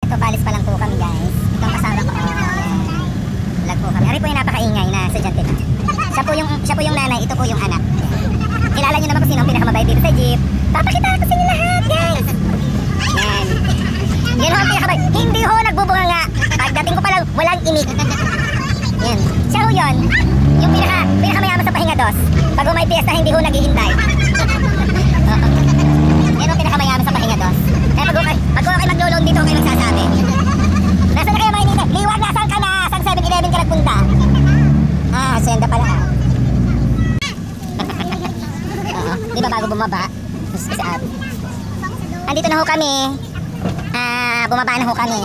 Ito, palis pa lang po kami guys. Itong kasama ko. Ayan. Vlog po kami. Ari po yung napakaingay na estudyante. Siya po yung nanay, ito po yung anak. Kilala niyo naman kung sino ang pinakamabait dito sa jeep. Papakita ko sa inyo lahat guys. Yan. Yan ho ang pinakamabait. Hindi ho nagbubunga nga. Pagdating ko pa lang, walang imik. Yan. Siya ho yun. Yung pinakamayaman sa pahinga dos. Pag may piyesta, hindi ho naghihintay. Yan ho pinakamayaman sa pahinga dos. Kaya pag kayo maglo-loan dito, kayo magsasabi. Nasaan na kayo mga inite? Liwag, nasaan ka na? Saan 7-Eleven ka nagpunta? Senda pala ha. Di ba bago bumaba? Andito na ho kami. Bumaba na ho kami.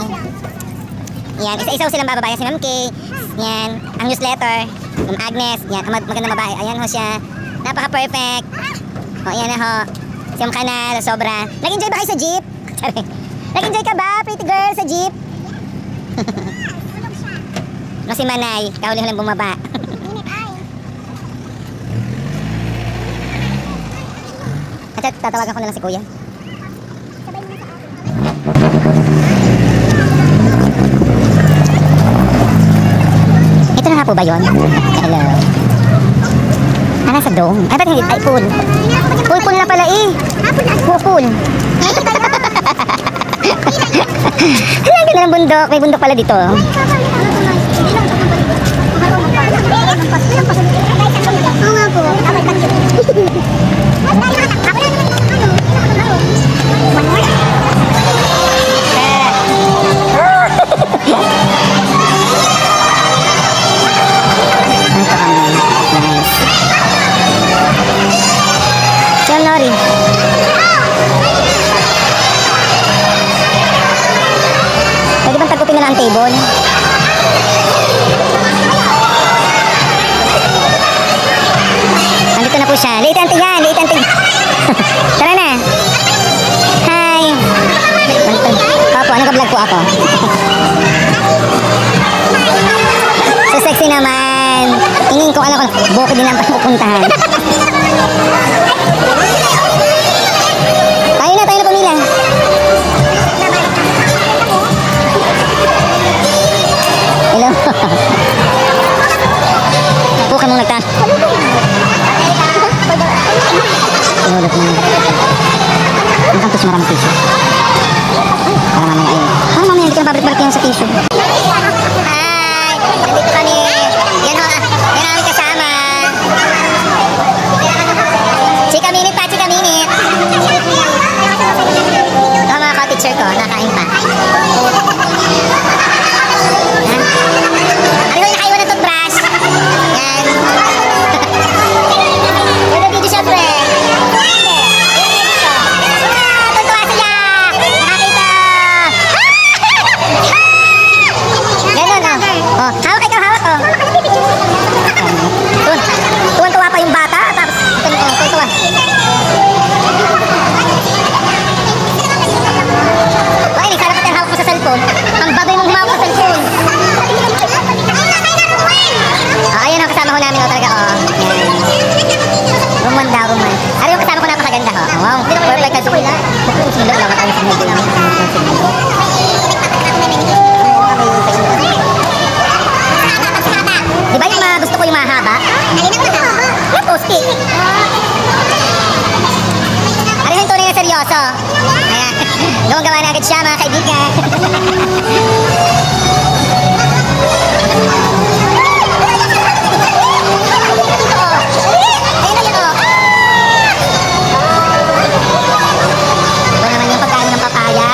Yan, isa-isa ho silang bababayan. Si Ma'am Kay. Yan, ang newsletter. Ma'am Agnes. Yan, magandang babae. Ayan ho siya. Napaka-perfect. O, ayan na ho. Si Ma'am Kanal, sobra. Nag-enjoy ba kayo sa jeep? Nag-enjoy ka ba, pretty girl, sa jeep? No, si Manay. Kahuli-huling bumaba. At tatawagan ko na lang si Kuya. Ito na nga po ba yun? Hello. Nasa dome. Ay, ba't hindi? Ay, pool. Pool na pala eh. Pool. Ang ganda ng bundok. May bundok pala dito. Oo nga po. Nori. Pwede bang tagupin na lang ang table? Andito na po siya. Late auntie yan. Late auntie. Tara na. Hi. Opo, nag-vlog po ako. So sexy naman. Tingin ko alam ko. Bukid din ang pupuntahan. Tayo na pumila. Hello. Bukan mo nagta. Sinulot mo. Ang tissue, maraming tissue. Para mamaya ayun. Para mamaya hindi ka pabalik-balik yan sa tissue. Hi! Nandito kami. Yan ho. Yan ang kasama. Chika minute pa, chika minute. Ito mga ka-teacher ko, nakain pa. Ano yung nakaiwan ng toothbrush? Yan. Yung video syempre. Tuntua sila. Nakakita. Ganun oh. Hawak ikaw, hawak oh. Tuwan-tuwa pa yung bata. Tapos, tuwan-tuwa. Ay, kala ka hawak mo sa cellphone. Ang bagay mong humawak sa cellphone. Ayan ang kasama ko namin talaga Roman daw, Roman. Ano yung kasama ko napakaganda Wow, perfect na sila. Sila lang kami sa medyo lang. Di ba yung gusto ko yung mahaba? Yung posti. Ano yung tunay na seryoso? Ayan. Gawa na agad siya mga kaibigan. Ito naman yung pagkain ng papaya.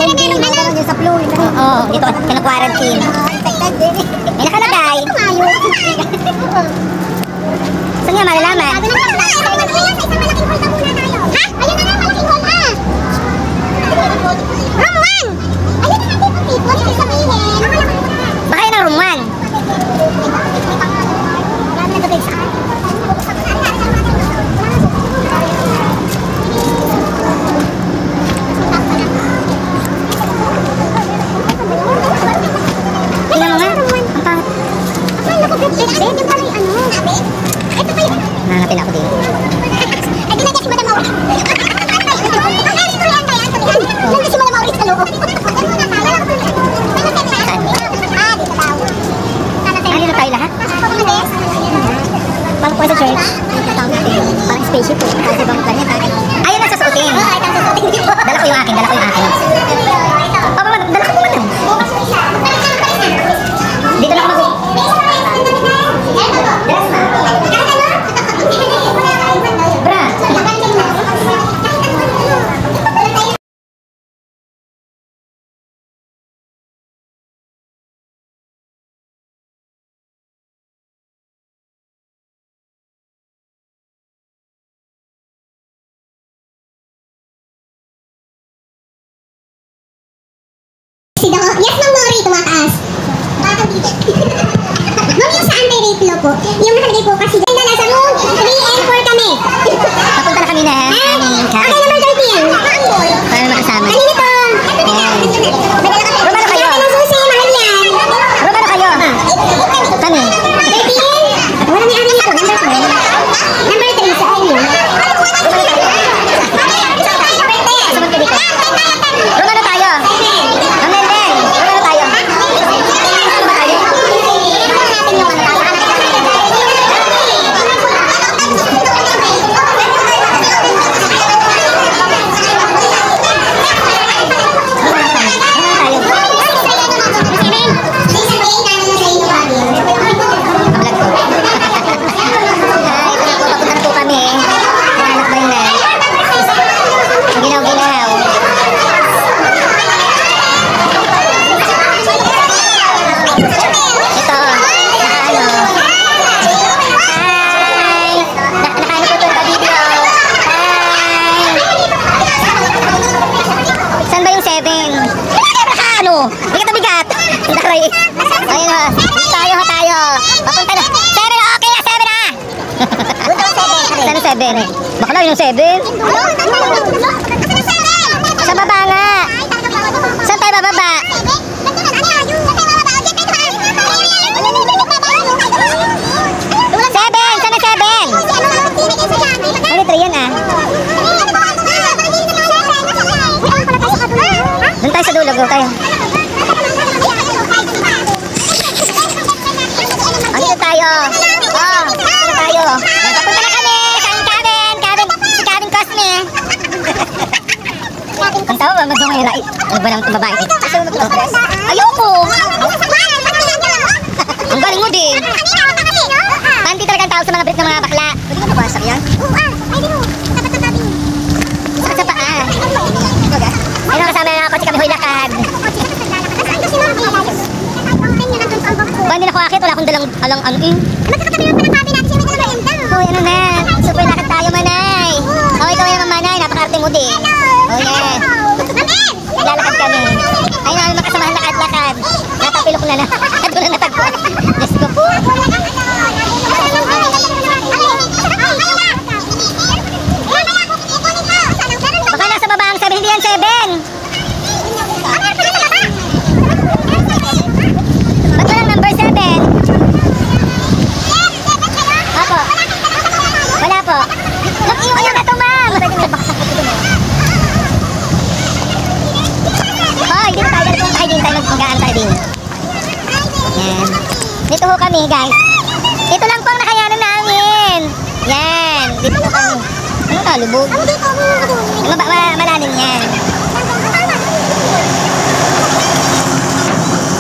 Hindi, meron yung sa flu. Oo, dito kina-quarantine. May nakalagay. Saan nga malalaman? Baka yun ang room 1. Tingnan mo nga. Ang pangit. Nanapin ako din. Ano na tayo lahat? Parang po sa church. Parang spaceship po. Kasi bang planet. Ayun na sasuotin. Dala ko yung akin. Dala ko yung akin. Dala ko naman. Dito na ako mag- Yes, Ma'am Nori, tumataas. Ma'am, yung sa anti-rape law po, yung nakalagay po kasi dyan na nasa room 3 and 4 kami. Papunta na kami na. Okay naman, 13. Maambol. Para makasama. Kanina to. Rumano kayo? Ng susi, mahal yan. Rumano kayo? Kami. 13. Wala may ano nito, number 3. Number 3 sa inyo. Rumano tayo? Amenden. Rumano tayo? Baka lang yung 7. Sa baba nga. Saan tayo bababa? 7! Saan na 7? Ano 3 yan ah? Doon tayo sa dulo. Go tayo. Dito tayo. Oh, dito tayo. Papunta na kami. Kevin Cosme. Ang tawa ba mag-dumira? Ano ba ng babae? Ayoko. Ang galing mo din. Panty talaga ang tawag sa mga break ng mga bakla. Pwede ka mabasak yan? Sakit sa paa. Ayun kasama na ako. Kami hulakad. Ba hindi na ako akit? Wala akong dalang alang ano eh. Magkakatabi lang pa ng kabi natin siya. May dalawa yun. Uy, ano na? Super lakad tayo, Manay. Oh, ikaw yung Manay. Napaka-arte mo din. Oh, yes. Lalakad kami. Ayun namin makasamahan lakad-lakad. Natapilok na na. Doon na natagpuan. Diyos ko po. Baka nasa baba ang 7. Hindi yan 7. Ba't walang number 7? Apo. Wala po. Mag-iwan na ito, ma'am. Hoy, dito tayo. Dito tayo mag-magaan tayo din. Yan. Dito ho kami, guys. Ito lang po ang nakayanan namin. Yan. Dito po kami. Ano ka, lubog? Malalim yan.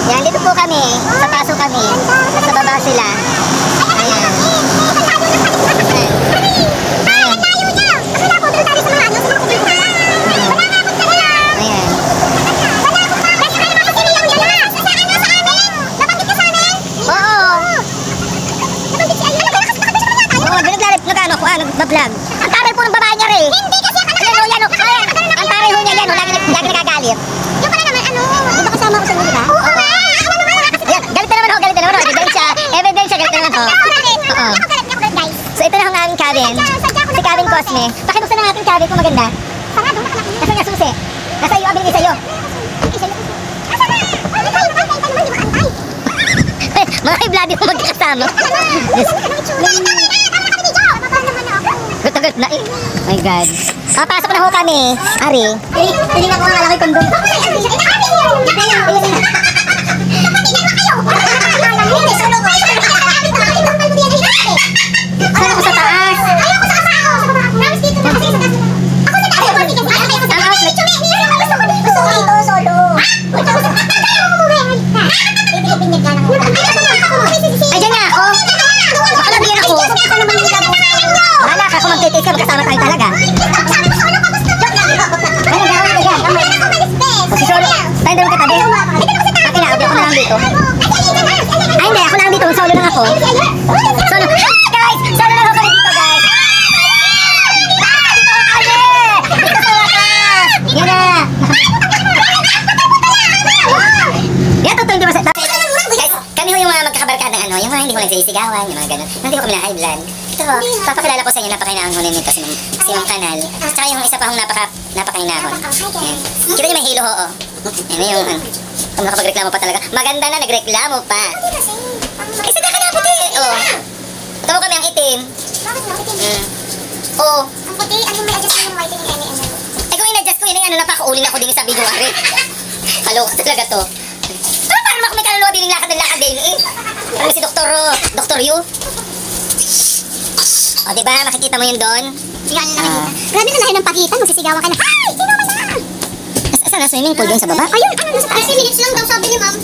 Yan, dito po kami. Sa paso kami. Sa baba sila. Ayan. Ayan. mo maganda? Sarado, nakalaki. Nasaan nga susi? Nasa iyo, abiling sa'yo. Asa na? Ano tayo? Naman, di ba antay? Mga kay-bloody mo magkakasama. Yes. Gutot na eh. My God. Pasok na ho kami. Ari. Hindi na ko nga malaki kondom. Saan ako sa taas? Ayan nga ako. Makalabihan ako. Wala ka kung magtitis ka, magkasama tayo talaga. Si Solo, tayo dalawang katabi. Akin na, ako na lang dito. Ay hindi, ako lang dito, solo lang ako. Solo, guys! Solo lang ako dito, guys! Dito sa wakas! Yan na! Yan, totoo hindi masaya. Guys, kami ho yung mga magkakabarkada ng ano, yung mga hindi ko nagsisigawan, yung mga ganun. Hindi ko kami na-high blood. Ito ho, papakilala ko sa inyo, napakainahon ho nito si Ma'am Kanal. Tsaka yung isa pa hong napakainahon. Yan. Kita niyo may hilo ho, oh. Yan yung kung nakapagreklamo pa talaga. Maganda na, nagreklamo pa. Ay, sada ka na puti. Oh. Tama kami ang itim. Oh. Ang puti, ano may adjust yung whitening any ano? Eh kung in-adjust ko yun, ay ano, napakauling ako din sa video nga rin. Kaloka talaga to. Pero paano naman kung may kaluluwa din yung lakad din eh. Parang si Dr. Yu. O diba, makikita mo yun doon? Yan na nakikita. Grabe na lahi ng pagitan, magsisigawan ka na. Ay, sino man na? Saan na swimming pool doon sa baba? Ayun, ano nasa taas? 30 minutes lang daw, sabi ni ma'am.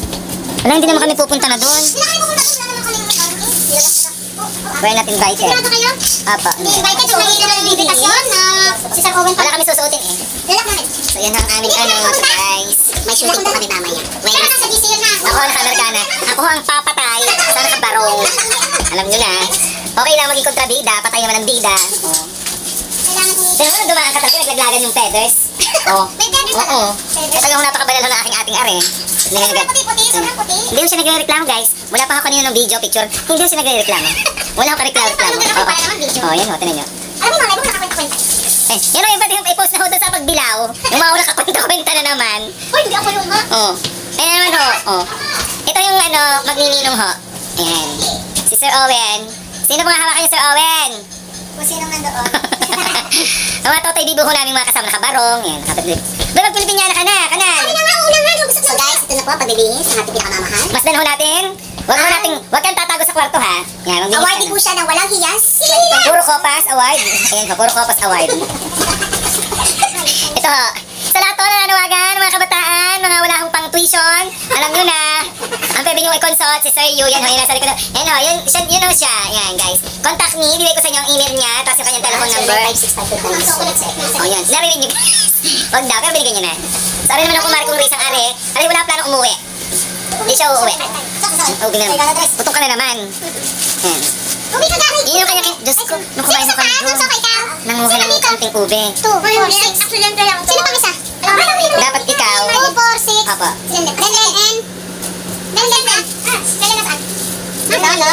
Wala, hindi naman kami pupunta na doon. Hindi na kayo pupunta kung wala naman kami We're not invited. Sigurado kayo? Apa. Hindi invited, so may invitation na si Sir Owen pa. Wala kami susuotin eh. Lalak namin. So yan ang aming ano, so guys. May shooting po kami mamaya. Pero nasa DC yun na. Ako naka-Amerikana. Ako ang papatay sa nakabarong. Alam nyo na. Okay lang maging kontrabida, patay naman ang bida. Oh. Kailangan ko. Pero ano dumaan ka talaga, naglaglagan yung feathers. Oh. May feathers ba? Oo. Ito yung napakabalalo ng aking ating are. Sobrang puti-puti, sobrang puti. Hindi mo siya nagre-reklamo guys. Wala pa ako kanina ng video, picture. Hindi mo siya nagre-reklamo. Wala akong reklamo. Oo, yan o, tinan nyo. Alam mo mga live, nakakwenta-kwenta. Eh, yan o, yung pwede i-post na ho doon sa pagbilaw. Yung mga wala kakwenta-kwenta na naman. Uy, hindi ako yun ha. Oo. Ayan naman ho. Oh. Ito yung ano, magnininong ho. Ayan. Si Sir Owen. Sino mga hawakan niyo, Sir Owen? Kung sino nandoon. Ang mga totoy bibo ho namin mga kasama nakabarong. Ayan, kapatid. Doon magpilipinyana ka na, kanal. Una nga. So guys, ito na po, paglilinis ng ating pinakamamahal. Masdan ho natin. Huwag kang tatago sa kwarto ha. Yan, maglinis Awarded ka na. po siya ng walang hiyas. Puro Copas Award. Ayan ho, puro Copas Award. Ito ho. Sa lahat to na nanawagan, mga kabataan, mga wala akong pang tuition, alam nyo na, ang pwede nyo i-consult si Sir Yu, yan ho, yan nasa likod. Yan ho, yun ho siya. Yan guys. Contact me, bibigay ko sa inyo ang email niya, tapos yung kanyang telephone number. 565 yan. Narinig nyo. Huwag daw, pero binigyan nyo na. Sabi naman ako, Mari kung Grace ang are, alam wala plano umuwi. Hindi siya uuwi. Okay na naman. Putong ka na naman. Yan. Umi ka gamit. Yun yung kanyang, Diyos ko, nung kumain mo kami doon. Nanguha ng kaunting ube. 2, 4, 6. Accidente lang. Sino pang isa? Dapat ikaw. 2, 4, 6. Apa. Then, na. Dali na saan? Ano?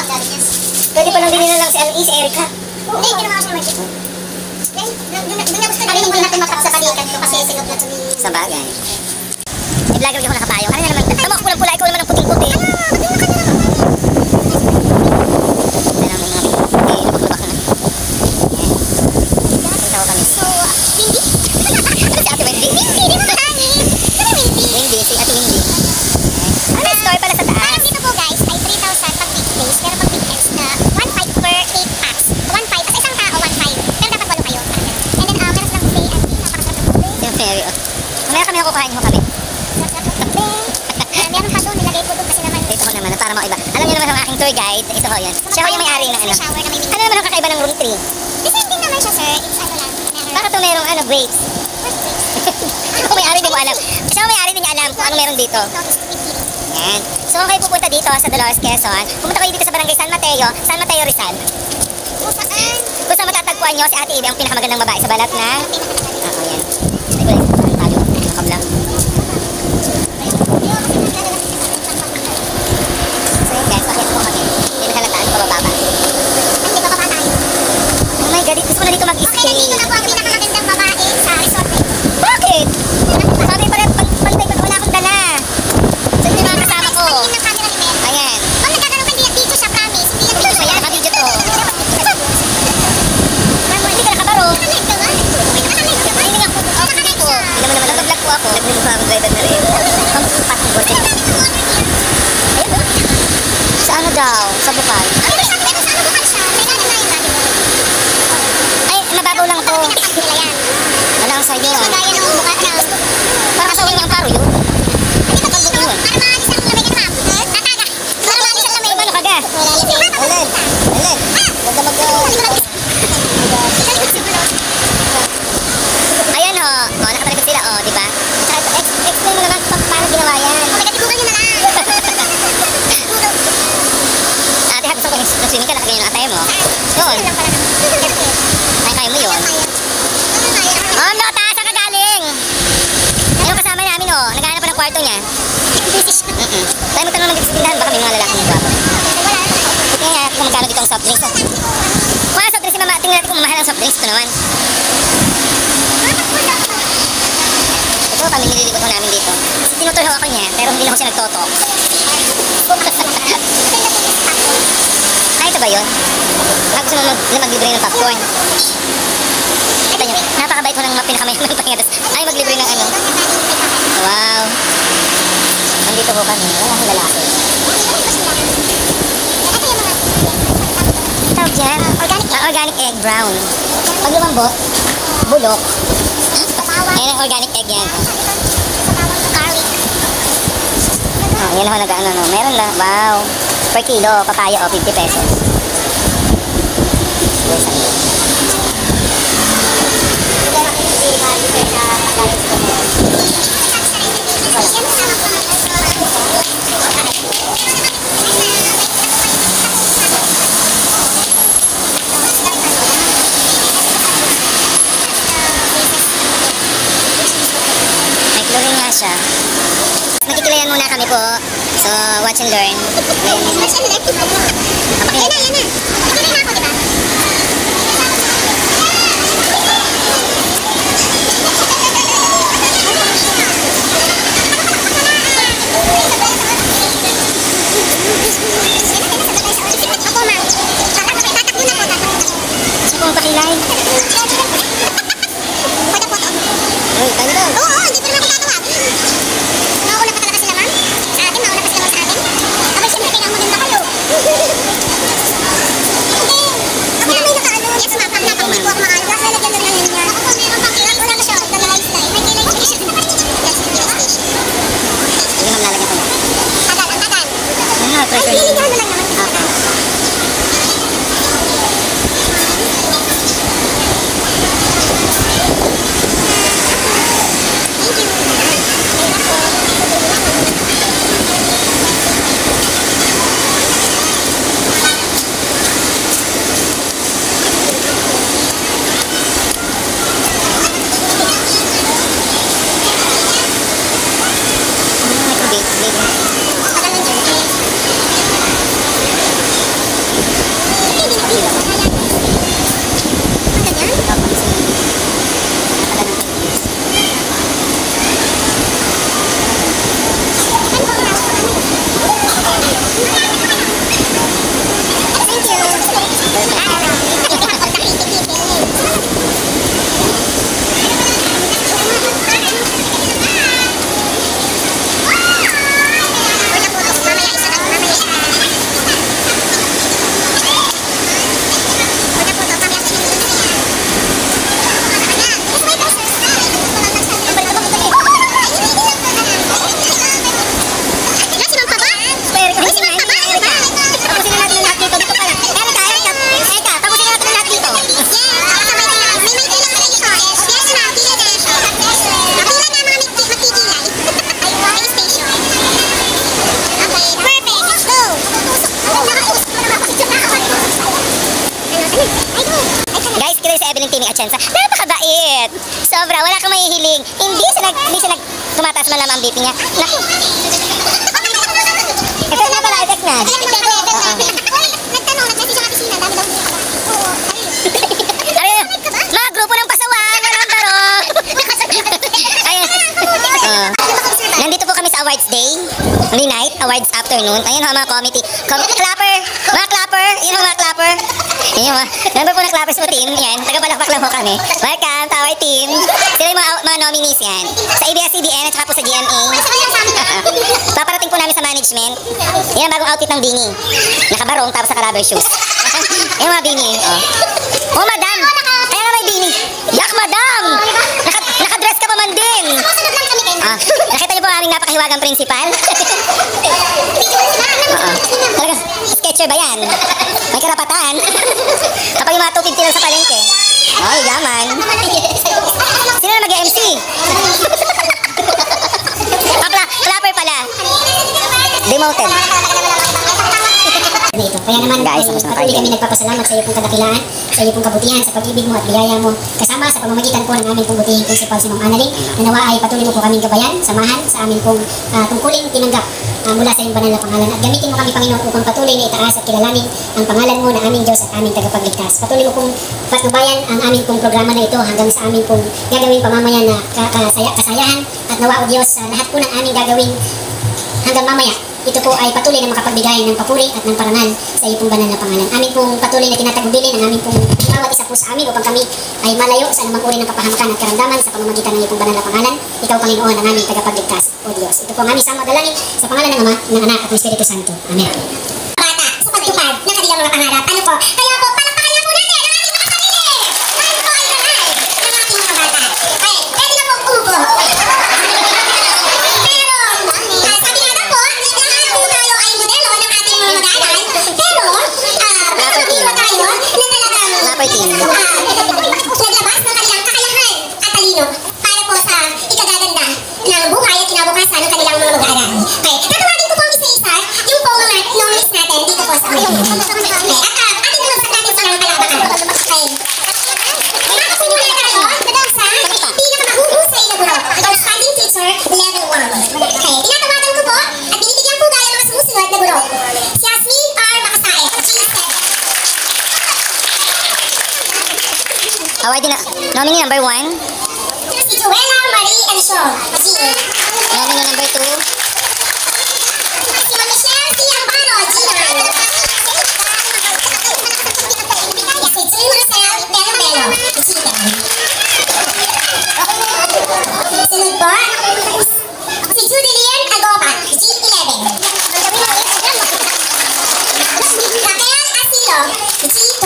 Pwede pa lang din lang si Erica. Hindi, hindi naman ako siya mag-check. Doon na gusto namin hindi natin matapos sa balikan ko kasi sinot na tumili. Sa bagay. I-vlogger ko nakapayong. Ano na naman? Tama ko pulang-pula. Ikaw naman ang puting-puti. Kukuhain mo kami. Meron pa doon, nilagay ko doon kasi naman. Ito ho naman, para maiba. Alam niyo naman ang aking tour guide. Ito ho yan. Siya ho yung may-ari ng ano. Ano naman ang kakaiba ng room 3? Design din naman siya, sir. It's ano lang. Bakit ito merong ano, grapes? Kung may-ari din mo alam. Siya ho may-ari din niya alam kung ano meron dito. Yan. So kung kayo pupunta dito sa Dolores, Quezon, pumunta kayo dito sa Barangay San Mateo Rizal. Kung saan? Kung saan matatagpuan nyo si Ate Ibe, ang pinakamagandang babae sa balat na. Oo, yan. Nakablang. So yun guys, pakita mo kami. Hindi nakalataan ko bababa. Hindi ba tayo? Oh my God, gusto ko na dito mag-escape. Okay, nandito na po ang pinakamagandang babae Sa'yo Hindi ah. kagaya nung mukha na. Parang asawa niya ang paro yun. Hindi ka pagbuto. Para maalis ang lamig ng ma'am. Tataga. Para maalis ang lamig. Paano ka ga? Ulit. Ulit. Huwag na Ayan ho. O, nakatalikod sila o, di ba? Tsaka, explain mo naman paano ginawa yan. Google nyo na lang. Ate, gusto ko nag-swimming ka, nakaganyan ang atay mo. Yun. Lang pala naman. Kaya mo yun. Oh, Lota, saan ka galing? Yung kasama namin oh, naghahanap pa ng kwarto niya. Tayo mo tanong mag-extindahan, baka may mga lalaki ng gwapo. Tingnan nga kung magkano dito ang soft drinks. Kung ang soft drinks si mama, tingnan natin kung mahal ang soft drinks. Ito naman. Ito, kami nililibot ko namin dito. Kasi tinutulho ako niya, pero hindi na ako siya nagtotok. Ay, ito ba yun? Gusto mo na maglibre ng popcorn. Ito nyo, napakabait mo ng pinakamayaman ng pangatas. Ay, maglibre ng ano. Wow. Nandito ko kami, wala akong lalaki. Tawag dyan? Organic egg brown. Pag lumambot, bulok. Ayan ang organic egg yan. Oh, yan ako nag-ano, no. Meron lang. Wow. Per kilo, papaya o 50 pesos. Where's ang yun? May chlorine nga siya. Magkikilayan muna kami po. So, watch and learn. Ayan na, ayan na. Pagkilay na ako, diba? Ako, ma'am. Tatakbo na po, tatakbo. Gusto kong pakilay. Pagkapoto. Uy, tayo daw. Oo, hindi ko naman ako tatawagin. Mauna pa talaga sila, ma'am? Sa atin, mauna pa sila sa atin? Abay, siyempre, kailangan maganda kayo. Hindi. Ako may nakaano. Yes, ma'am. Pag napang-wish ko ako maano. Lalagyan na rin ng niya. Ako, meron pang kilak. Wala na siya. The lifestyle. May kilay station. Yes, kilay station. Sige, ma'am, lalagyan ko na. Tagal, ang tagal. Ano, Ay, pressure liligahan mo lang naman. Okay. May tubig. Tagal ng journey. Hindi na dito. Ang ganyan? Tapos, natagal ng tubig. Spare ko. Tapusin natin ang lahat dito. Dito pala. Eka, tapusin natin ang lahat dito. Guys, kita si Evelyn Timmy Atienza. Napakabait! Sobra, wala kang mahihiling. Hindi siya tumataas man lamang ang BP niya. Naku. Effect na pala, effect na. Ayun, mga grupo ng pasawang, walang baro. Ayun. Nandito po kami sa Awards Day. Night, Awards Afternoon. Ayun ho, mga committee. Clapper! Mga clapper! Yun ho, mga clapper. Ayun ho. Number po ng clappers mo team. Yan, tagapalakpak lang ho kami. Welcome, Tower Team. Sila yung mga nominees yan. Sa ABS-CBN at saka po sa GMA. Paparating po namin sa management. Yan ang bagong outfit ng Bini. Nakabarong tapos naka-rubber shoes. Yan mga Bini. Oh, madam! Kaya nga may Bini. Yak, madam! Susunod lang kami kayo. Nakita niyo po ang aming napakahiwagang principal? Oo. Talaga, sketcher ba yan? May karapatan. Kapag yung mga 250 lang sa palengke. Ay, yaman. Sino na mag-MC? Clapper pala. Demoted. Ito. Kaya naman Guys, ay, tapos na patuloy tayo. kami nagpapasalamat sa iyo pong kadakilaan, sa iyo pong kabutihan, sa pag-ibig mo at biyaya mo. Kasama sa pamamagitan po ng aming pong butihing principal si Ma'am Annalyn, na nawa ay patuloy mo po kaming gabayan, samahan sa aming pong tungkuling tinanggap mula sa iyong banal na pangalan. At gamitin mo kami, Panginoon, upang patuloy na itaas at kilalanin ang pangalan mo na aming Diyos at aming tagapagligtas. Patuloy mo pong patnubayan ang aming pong programa na ito hanggang sa aming pong gagawing pamamayan na kasayahan. At nawa, O Diyos, sa lahat po ng aming gagawing hanggang mamaya, ito po ay patuloy na makapagbigay ng papuri at ng parangal sa iyo pong banal na pangalan. Amin pong patuloy na tinatagubilin ang aming pong bawat isa po sa amin upang kami ay malayo sa anumang uri ng kapahamakan at karamdaman sa pamamagitan ng iyo pong banal na pangalan. Ikaw, Panginoon, ang aming tagapagligtas, O Diyos. Ito po ang aming sama dalangin sa pangalan ng Ama, ng Anak at ng Espiritu Santo. Amen. Bata, sa pagtupad ng kanilang mga pangarap. Ano po? Kaya po, palakpakan lang po natin ang ating mga sarili! Ano po ay nanay ng ating mga bata? Okay, pwede na po umupo. Sabi nga daw po, lahat po tayo ay modelo ng ating mga mag-aaral. Pero, hindi ba tayo na talagang Clapper team. naglabas ng kanilang kakayahan at talino para po sa ikagaganda ng buhay at kinabukasan ng kanilang mga mag-aaral. Okay, tatawagin ko po ang isa-isa yung po mga nominees natin dito po sa amin. Okay, at ating nalagsak natin sa mga palakpakan. Okay. Makasimula na tayo sa pinakamahuhusay na guro, Outstanding Teacher Level 1. Okay, tinatawagan ko po at binibigyan po tayo ng mga sumusunod na guro. Si Yasmin R. Makasae, G7. Awardee na. Nominee number 1. Si Joella Marie Ensio, G8. Nominee number 2. Si Michelle C. Amparo, G9. Si Jane Marcel Belo, G10. Sunod po, si Judeline Agopa, G11. Raquel Asilo, G12.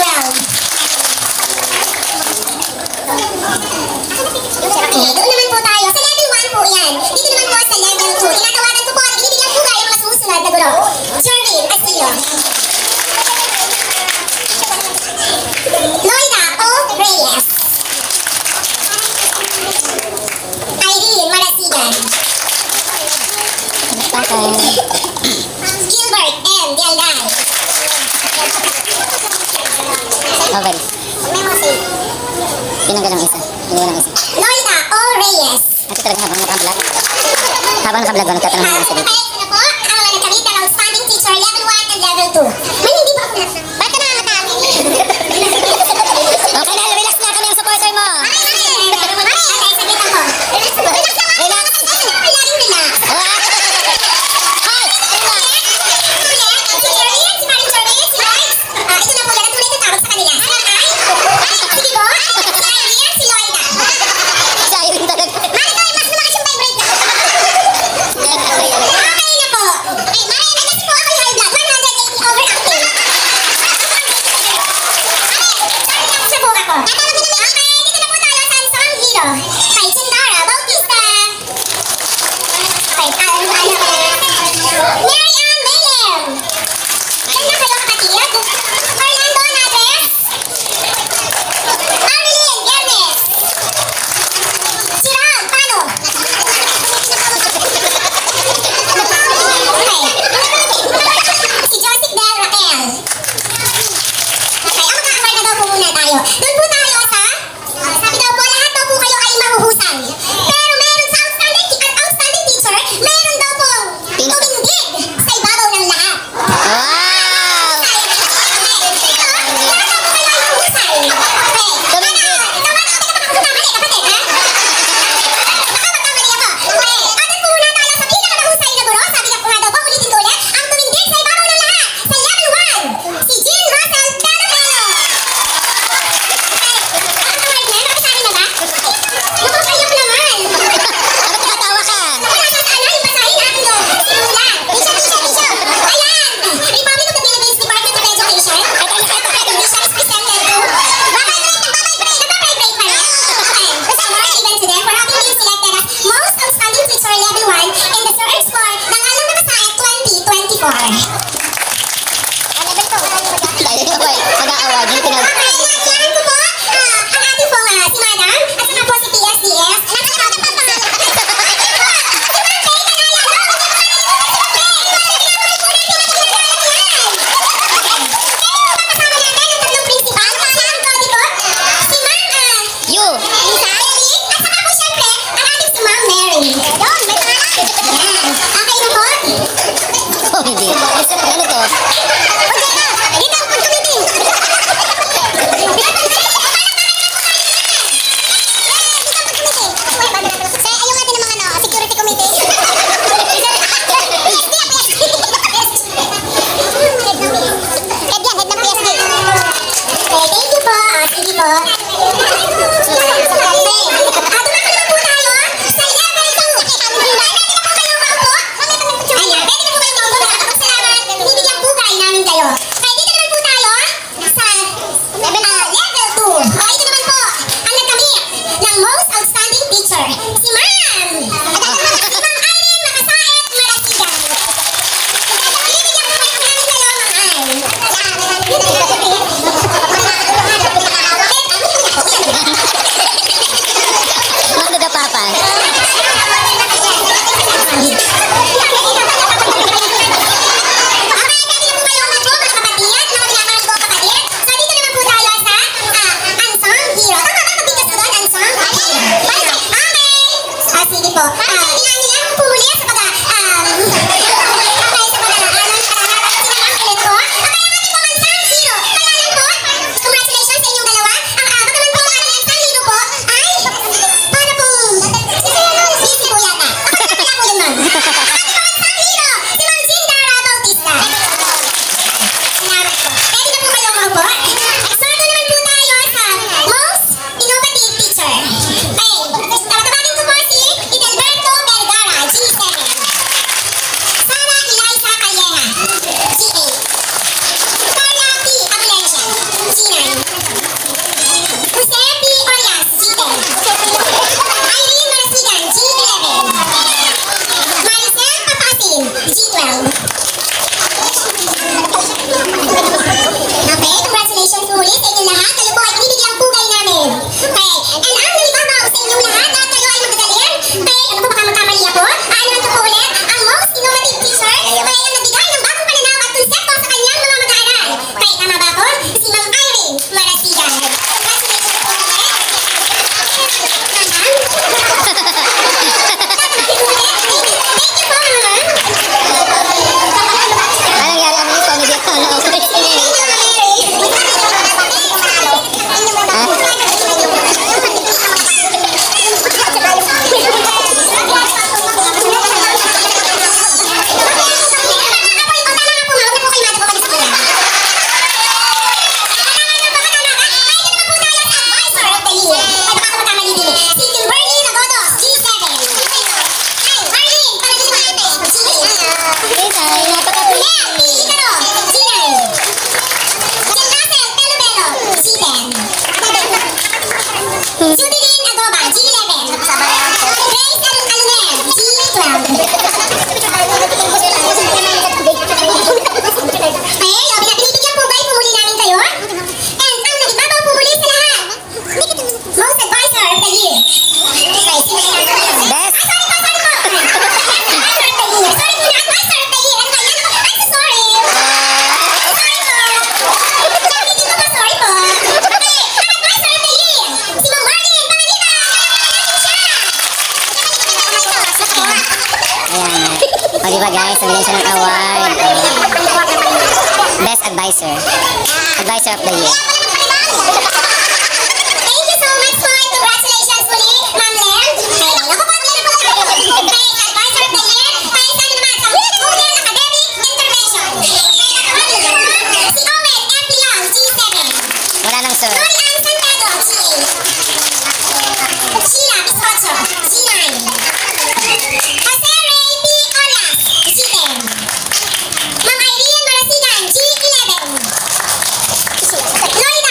Okay, doon naman po tayo. Sa level 1 po yan. Dito naman po sa level 2. Tinatawagan ko po at binibigyan po tayo ng mga sumusunod na guro. Jervin Asilo. Loida O. Reyes. Irene Marasigan. Gilbert M. Dialday. Oval. Tinanggal ang isa. Iniwan ang isa. Loida O. Reyes. Kasi talaga habang nakablog. Habang nakablog ko, nagtatanong ng isa dito. Okay, na po ang mga nagkamit ng Outstanding Teacher Level 1 and Level 2. May hindi ba ako nasa? Ba't ka nakakatawa? Okay na, relax na kami ang supporter mo. Okay, saglit ako. Relax lang ako. Relax. Laging relax. Hi! Si Jerlyn, si Maring Jerlyn, si Lloyd. Ito na po, ganun tuloy na tawag sa kanila. Sige po. Si Irene, si Loida. Siya yun talaga. Marito, mas lumakas yung vibrate. Okay, G4. Tayo yung mag-aawag. Yung tinawag. Yan po po, ang ating pong si Madam, at saka po si PSDS. You! Oh, hindi. Ano to? Mano da papa? O diba guys, nabigyan siya ng award. Best Advisor. Advisor of the Year. Thank you so much po. Congratulations muli, Ma'am Len. Naku po, meron po tayo. Advisor of the Year. Tayo sana naman sa Model Academic Intervention. Si Owen F. Leon, G7. Wala nang sir. Lori Ann Santiago, G. Sheila Biscocho, G9. Jose Ray P. Orlas, G10. Ma'am Irene Marasigan, G11. Florida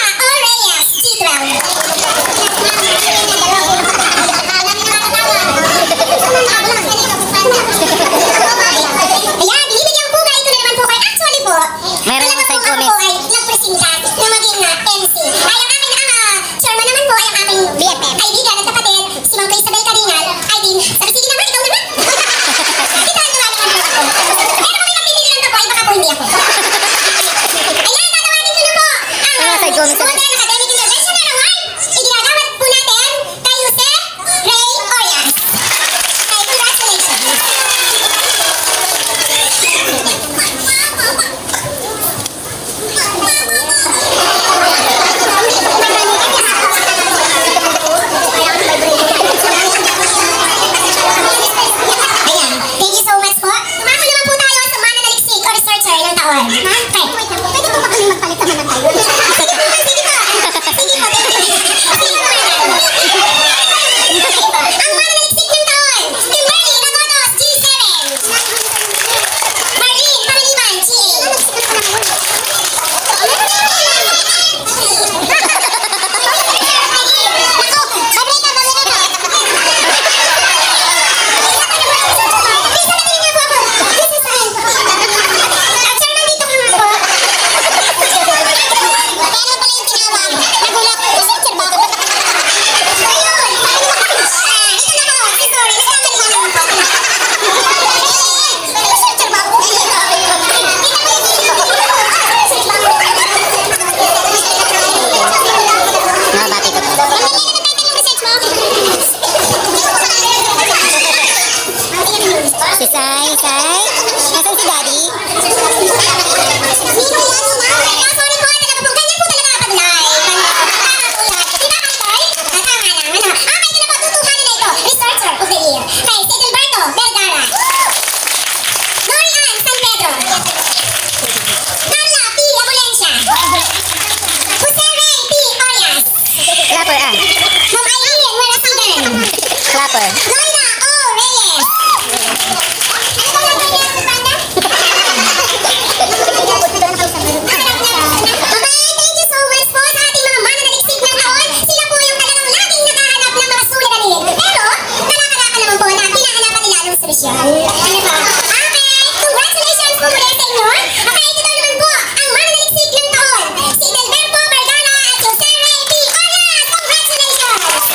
Upper. Loida O. Reyes. Ano ba lang niya si Panda? Thank you so much po sa ating mga mananaliksik ng taon. Sila po yung talagang laging nakahanap ng mga suliranin. Pero, kalaka-laka naman po na pinahanapan nila ng solusyon. Ano ba? Okay, congratulations po muli sa inyo. Okay, ito naman po ang mananaliksik ng taon. Si Delberto Bardana at Jose Ray P. Olas. Congratulations!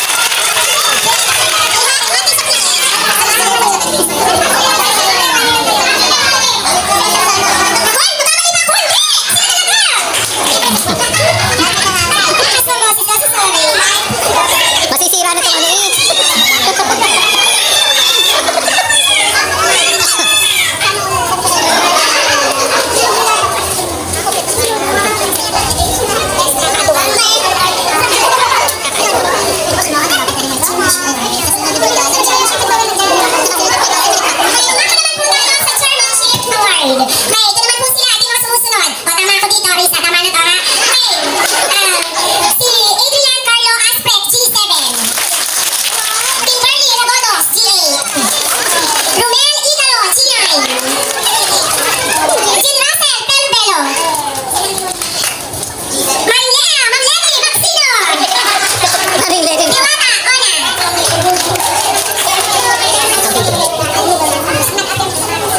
Masisira na itong ano eh. Maring legend.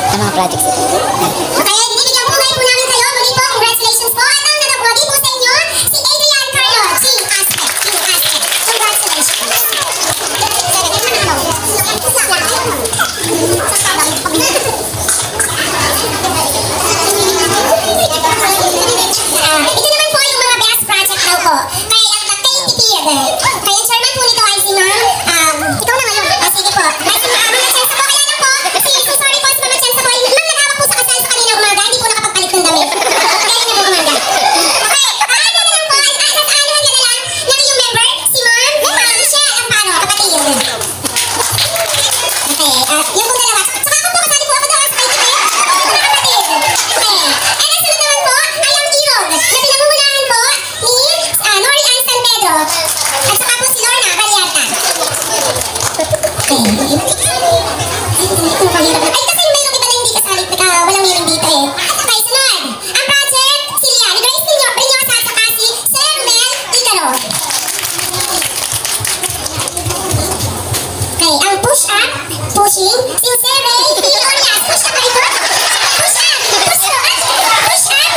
Ang mga projects ito. Okay, binibigyan po ngayon po namin kayo. Muli po, congratulations po. At ang nanabuti po sa inyo, si Adrian Carlo, Team Aztec. Team Aztec. Congratulations. Ito naman po yung mga best project daw po. Kaya ang Katitipid. Kaya chairman po nito ay si Ma'am. Ikaw na ngayon. Sige po. Ay si Ma'am Chance po. Kaya lang po. Sorry po si Ma'am Chance po. Ma'am naghawak po sa kasal sa kanina umaga. Hindi po nakapagpalit ng damit. Kaya na po umaga. Okay. Ano na lang po. Ano na lang ng iyong member. Si Ma'am Michelle Amparo. Kapatid. Okay. Yung po dalawa. Saka ako po kasali po ako daw sa Katitipid. Kapatid. Okay. And ang sunod naman po ay ang Irog. Na pinangungunahan po ni Nori Ann San Pedro. At saka po si Lorna Vallarta. Okay. Ay, kasi meron iba na hindi kasali. Walang meron dito eh. Okay, sunod. Ang project, sila. Ni Grace Brinyosa at saka si Sir Romel Igaro. Okay, ang push up, pushing, si Sir Ray P. Orias. Push up ba ito? Push up! Push up! Push up!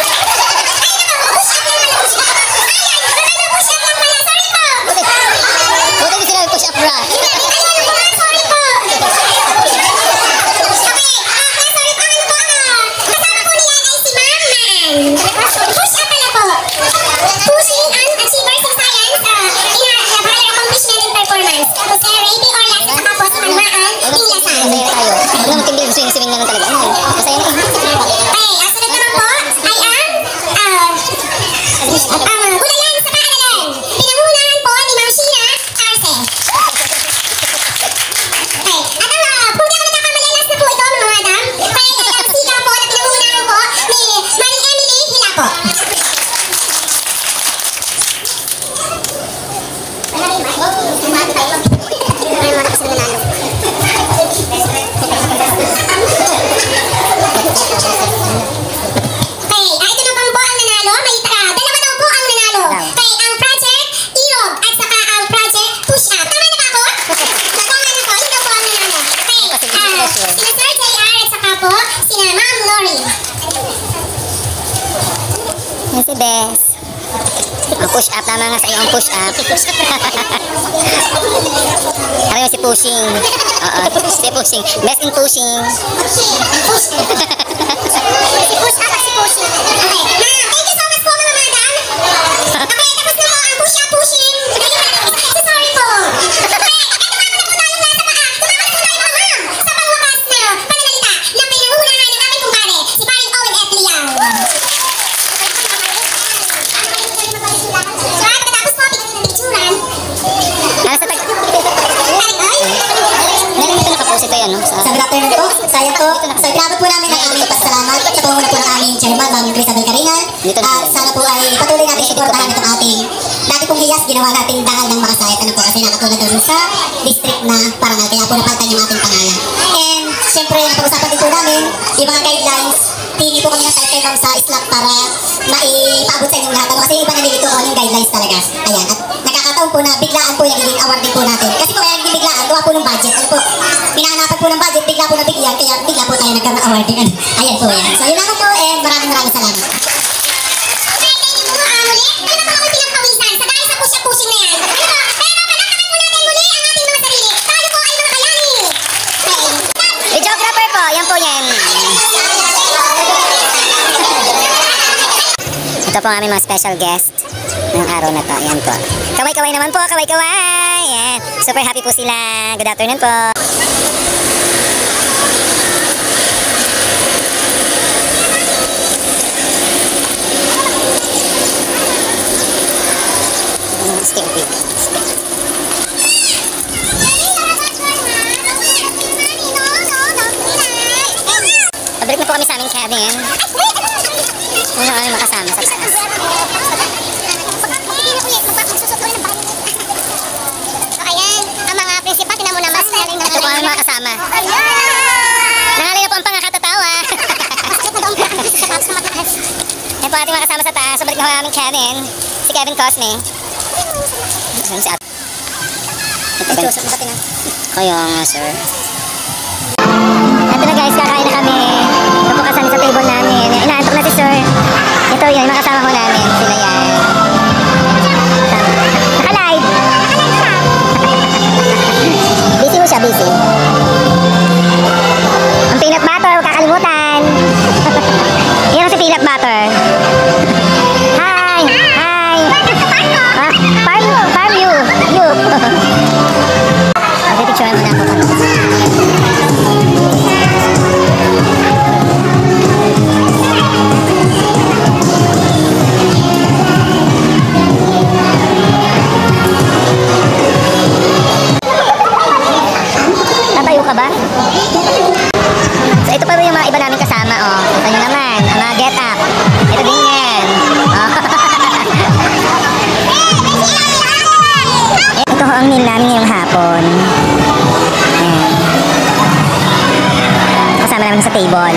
Ay, naman, push up naman. Push up! Ayan, ano push up lang pala. Sorry po. Buti hindi sila push up bra. Ayun po, sorry po. Okay, sorry po, ano po kasama po niya ay si Ma'am Man. Push up pala po. Pushing and achievers in science in higher accomplishment and performance. Po Sir Ray P. Orlas at saka po si Manuaan Inglasan. Masaya na tayo. Huwag naman tindi yung swing-swing na lang talaga. Ano? Masaya na. Okay, ang sunod naman po ay ang Gulayan sa Kaalalan. Pinangunahan po ni Ma'am Sheena Arce. Okay, at ang kung di ako nagkakamali, last na po ito mga madam. Kaya ang siga po na pinangunahan po ni Marie Emily Hilapo. Okay, ito na po ang nanalo. May dalawa daw po ang nanalo. Okay, ang project Irog at saka ang project Push Up. Tama na ba ako? Tama na po. Yun daw po ang nanalo. Okay, sina Sir JR at saka po sina Ma'am Lori. Yan si Bes. Ang push up. Tama nga sa iyo ang push up. Ano yung si pushing? Oo. Si pushing. Best in pushing. Push. Si Push Up at si Pushing. Okay, thank you so much po mga madam. Okay, tapos na po ang Push Up Pushing. Sorry po. Okay, tumakas na po tayo nasa paa. Tumakas po tayo mga ma'am sa pangwakas na pananalita na pinangungunahan ng aming kumpare, si Paring Owen F. Liang. So, pagkatapos po, picturan. Nasa tag... Meron dito nakapost ito yan, no? Sa good afternoon po, sayang po. So, inabot po namin ang aming pasalamat sa pangunguna po ng aming chairman, Ma'am Grisabel Carinal. At sana po ay patuloy natin supportahan itong ating dati pong hiyas, ginawa natin dangal ng makasayat. Ano po, kasi nakatulad doon sa district na parangal. Kaya po napalitan yung ating pangalan. And, syempre, napag-usapan din po namin yung mga guidelines. Tingin po kami ng type sa Slack para maipaabot sa inyong lahat. Ano, kasi yung iba nalilito ko yung guidelines talaga. Ayan, at nakakataon po na biglaan po yung nagiging award din po natin. Kasi po kaya naging biglaan, gawa po ng budget. Ano po, pinahanapan po ng budget, bigla po na bigyan, kaya bigla po tayo nagkaroon ng award din. Ayan po yan. So, yun lang po, and maraming salamat. Videographer po, yan po yan. Ito po ang aming mga special guest ngayong araw na to. Yan po. Kaway-kaway naman po, kaway-kaway. Yan. Super happy po sila. Good afternoon po. Stupid. Pabalik na po kami sa aming cabin. Kung kami makasama sa taas. So ayan, ang mga prinsipal, tinan mo naman. Ito po ang mga kasama. Nangalay na po ang pangakatatawa. Yan po ating mga kasama sa taas. So balik na po ang aming cabin. Si Kevin Cosme. Si Ate. Kaya nga, sir. Ito na guys, kakain na kami. Ito po kasama sa table namin. Inaantok na si sir. Ito yun, mga kasama ko namin. Sila yan. Naka-live. Busy mo siya, busy. Ang peanut butter, huwag kakalimutan. Yan ang si peanut butter. Hi! Hi! Farm you! You! Picturean mo na ako. Tatayo ka ba? So ito pa rin yung mga iba namin kasama. Oh. Ito nyo naman, ang mga get up. Ito din yan. Oh. Ito ho ang meal namin ngayong hapon. Ayan. Kasama namin sa table.